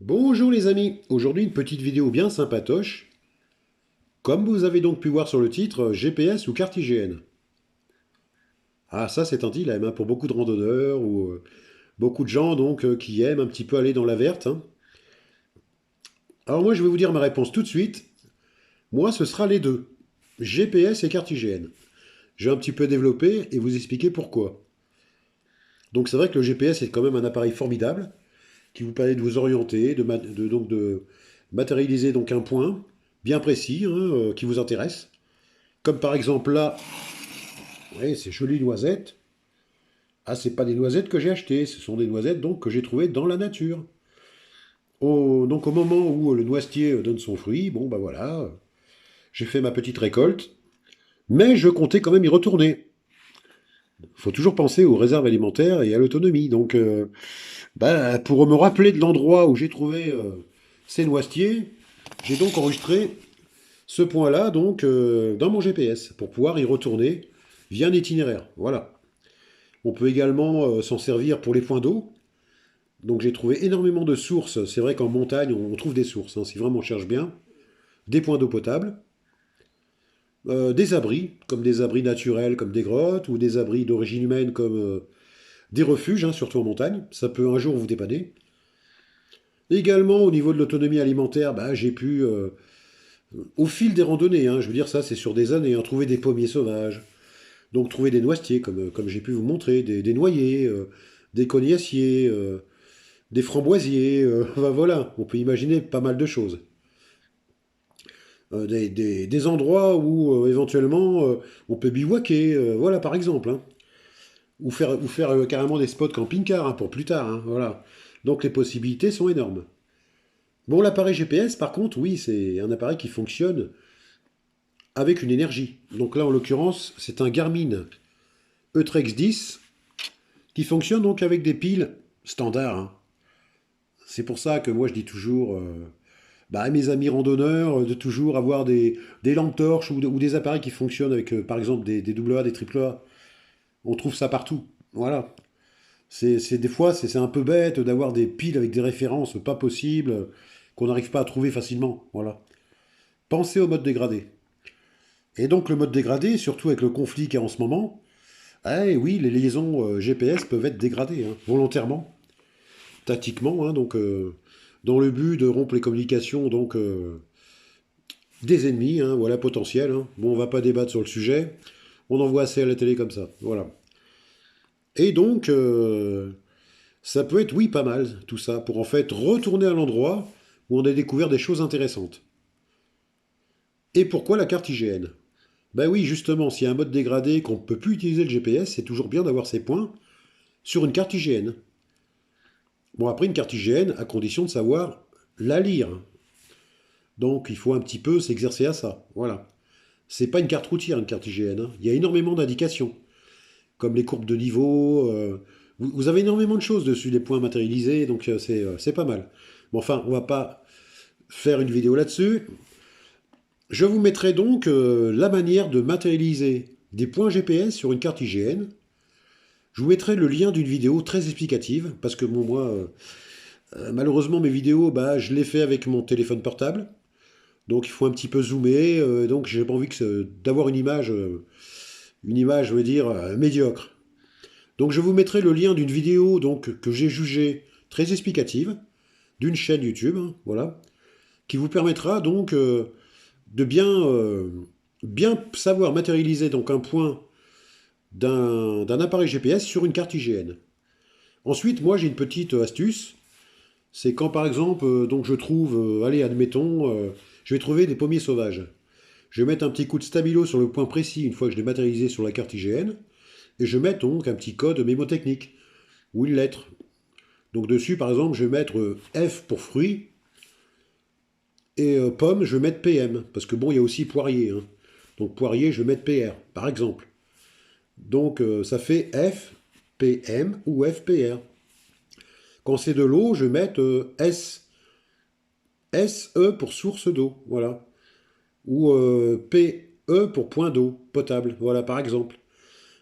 Bonjour les amis, aujourd'hui une petite vidéo bien sympatoche. Comme vous avez donc pu voir sur le titre, GPS ou carte IGN. Ah ça c'est un dilemme hein, pour beaucoup de randonneurs ou beaucoup de gens donc qui aiment un petit peu aller dans la verte, hein. Alors moi je vais vous dire ma réponse tout de suite. Moi ce sera les deux. GPS et carte IGN. Je vais un petit peu développer et vous expliquer pourquoi. Donc c'est vrai que le GPS est quand même un appareil formidable qui vous permet de vous orienter, donc de matérialiser donc un point bien précis hein, qui vous intéresse. Comme par exemple là, ouais, ces jolies noisettes. Ah, c'est pas des noisettes que j'ai achetées, ce sont des noisettes donc que j'ai trouvées dans la nature. Donc au moment où le noisetier donne son fruit, bon bah voilà, j'ai fait ma petite récolte, mais je comptais quand même y retourner. Faut toujours penser aux réserves alimentaires et à l'autonomie. Donc bah, pour me rappeler de l'endroit où j'ai trouvé ces noisetiers, j'ai donc enregistré ce point-là donc dans mon GPS pour pouvoir y retourner via un itinéraire. Voilà. On peut également s'en servir pour les points d'eau. Donc j'ai trouvé énormément de sources. C'est vrai qu'en montagne, on trouve des sources, hein, si vraiment on cherche bien. Des points d'eau potable, des abris, comme des abris naturels, comme des grottes, ou des abris d'origine humaine, comme des refuges, hein, surtout en montagne. Ça peut un jour vous dépanner. Également, au niveau de l'autonomie alimentaire, bah, j'ai pu, au fil des randonnées, hein, je veux dire ça, c'est sur des années, hein, trouver des pommiers sauvages. Donc trouver des noisetiers, comme j'ai pu vous montrer, des noyers, des cognaciers, des framboisiers, enfin, voilà, on peut imaginer pas mal de choses. Des endroits où éventuellement on peut bivouaquer, voilà par exemple, hein. Ou faire carrément des spots camping-car hein, pour plus tard, hein, voilà. Donc les possibilités sont énormes. Bon, l'appareil GPS, par contre, oui, c'est un appareil qui fonctionne avec une énergie. Donc là, en l'occurrence, c'est un Garmin Eutrex 10 qui fonctionne donc avec des piles standards, hein. C'est pour ça que moi je dis toujours bah, à mes amis randonneurs de toujours avoir des lampes torches ou des appareils qui fonctionnent avec par exemple des AA, des AAA. On trouve ça partout. Voilà. Des fois, c'est un peu bête d'avoir des piles avec des références pas possibles qu'on n'arrive pas à trouver facilement. Voilà. Pensez au mode dégradé. Et donc le mode dégradé, surtout avec le conflit qu'il y a en ce moment, eh oui, les liaisons GPS peuvent être dégradées hein, volontairement, tactiquement, hein, donc dans le but de rompre les communications donc des ennemis, hein, voilà potentiels, hein. Bon, on va pas débattre sur le sujet, on en voit assez à la télé comme ça, voilà. Et donc ça peut être oui pas mal tout ça pour en fait retourner à l'endroit où on a découvert des choses intéressantes. Et pourquoi la carte IGN? Ben oui, justement, s'il y a un mode dégradé qu'on ne peut plus utiliser le GPS, c'est toujours bien d'avoir ces points sur une carte IGN. Bon, après, une carte IGN, à condition de savoir la lire. Donc, il faut un petit peu s'exercer à ça. Voilà. C'est pas une carte routière, une carte IGN, hein. Il y a énormément d'indications, comme les courbes de niveau. Vous avez énormément de choses dessus, des points matérialisés, donc c'est pas mal. Bon, enfin, on va pas faire une vidéo là-dessus. Je vous mettrai donc la manière de matérialiser des points GPS sur une carte IGN. Je vous mettrai le lien d'une vidéo très explicative, parce que bon, moi, malheureusement, mes vidéos, bah, je les fais avec mon téléphone portable. Donc il faut un petit peu zoomer, donc j'ai pas envie d'avoir une image, je veux dire, médiocre. Donc je vous mettrai le lien d'une vidéo donc, que j'ai jugée très explicative, d'une chaîne YouTube, hein, voilà, qui vous permettra donc de bien savoir matérialiser donc un point d'un appareil GPS sur une carte IGN. Ensuite, moi j'ai une petite astuce, c'est quand par exemple donc je trouve, allez admettons, je vais trouver des pommiers sauvages. Je vais mettre un petit coup de stabilo sur le point précis une fois que je l'ai matérialisé sur la carte IGN, et je mets donc un petit code mémotechnique, ou une lettre. Donc dessus, par exemple, je vais mettre F pour fruit, et pomme, je vais mettre PM, parce que bon, il y a aussi poirier, hein. Donc poirier, je vais mettre PR, par exemple. Donc ça fait F, PM ou FPR. Quand c'est de l'eau, je vais mettre SE pour source d'eau, voilà. Ou PE pour point d'eau potable, voilà, par exemple.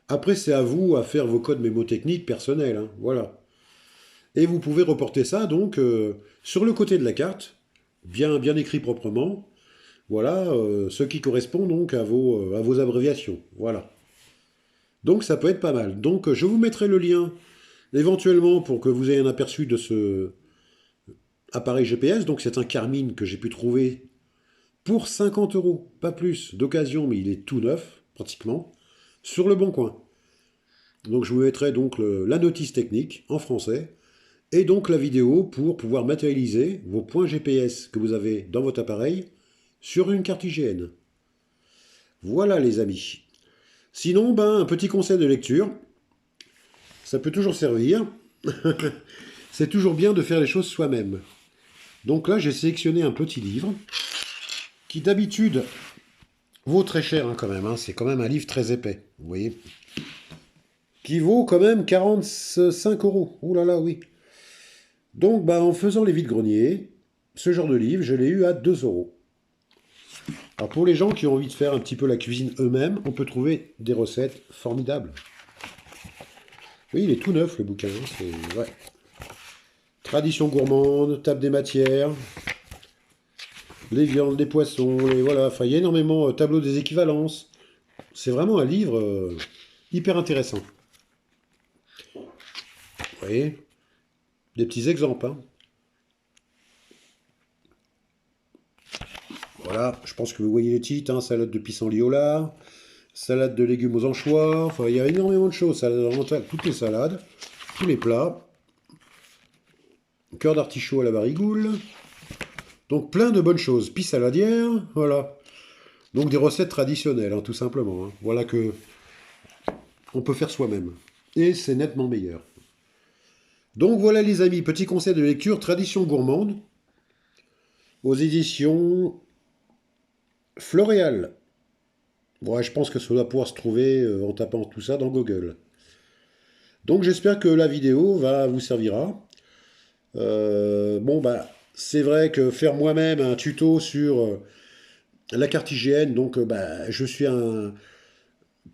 Après, c'est à vous à faire vos codes mémotechniques personnels, hein, voilà. Et vous pouvez reporter ça donc sur le côté de la carte, bien écrit proprement. Voilà, ce qui correspond donc à vos abréviations. Voilà. Donc ça peut être pas mal. Donc je vous mettrai le lien éventuellement pour que vous ayez un aperçu de ce appareil GPS. Donc c'est un Garmin que j'ai pu trouver pour 50 euros, pas plus, d'occasion, mais il est tout neuf, pratiquement, sur le bon coin. Donc je vous mettrai donc la notice technique en français et donc la vidéo pour pouvoir matérialiser vos points GPS que vous avez dans votre appareil sur une carte IGN. Voilà les amis. Sinon, ben, un petit conseil de lecture, ça peut toujours servir. C'est toujours bien de faire les choses soi-même. Donc là, j'ai sélectionné un petit livre qui d'habitude vaut très cher hein, quand même. Hein. C'est quand même un livre très épais, vous voyez. Qui vaut quand même 45 euros. Ouh là là, oui. Donc, bah, en faisant les vides-greniers, ce genre de livre, je l'ai eu à 2 euros. Alors, pour les gens qui ont envie de faire un petit peu la cuisine eux-mêmes, on peut trouver des recettes formidables. Oui, il est tout neuf, le bouquin. Hein, c'est... Ouais. Tradition gourmande, table des matières, les viandes, les poissons, les... voilà. Enfin, il y a énormément tableau des équivalences. C'est vraiment un livre hyper intéressant. Vous voyez, des petits exemples. Hein. Voilà, je pense que vous voyez les titres, hein, salade de pissenlit au lard, salade de légumes aux anchois, enfin il y a énormément de choses, salade orientale, toutes les salades, tous les plats, cœur d'artichaut à la barigoule, donc plein de bonnes choses, pis saladière, voilà. Donc des recettes traditionnelles, hein, tout simplement, hein. Voilà que on peut faire soi-même, et c'est nettement meilleur. Donc voilà les amis, petit conseil de lecture, tradition gourmande, aux éditions Floréal. Ouais, je pense que ça doit pouvoir se trouver en tapant tout ça dans Google. Donc j'espère que la vidéo va vous servira. Bon bah c'est vrai que faire moi-même un tuto sur la carte IGN, donc bah je suis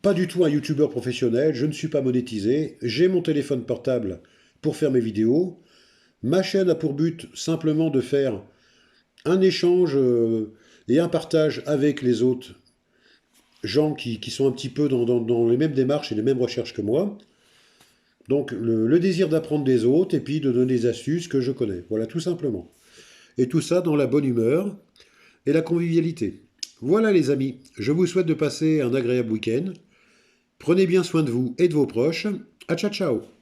pas du tout un youtubeur professionnel, je ne suis pas monétisé, j'ai mon téléphone portable pour faire mes vidéos. Ma chaîne a pour but simplement de faire un échange et un partage avec les autres gens qui sont un petit peu dans les mêmes démarches et les mêmes recherches que moi. Donc le désir d'apprendre des autres et puis de donner des astuces que je connais. Voilà, tout simplement. Et tout ça dans la bonne humeur et la convivialité. Voilà les amis, je vous souhaite de passer un agréable week-end. Prenez bien soin de vous et de vos proches. À ciao ciao.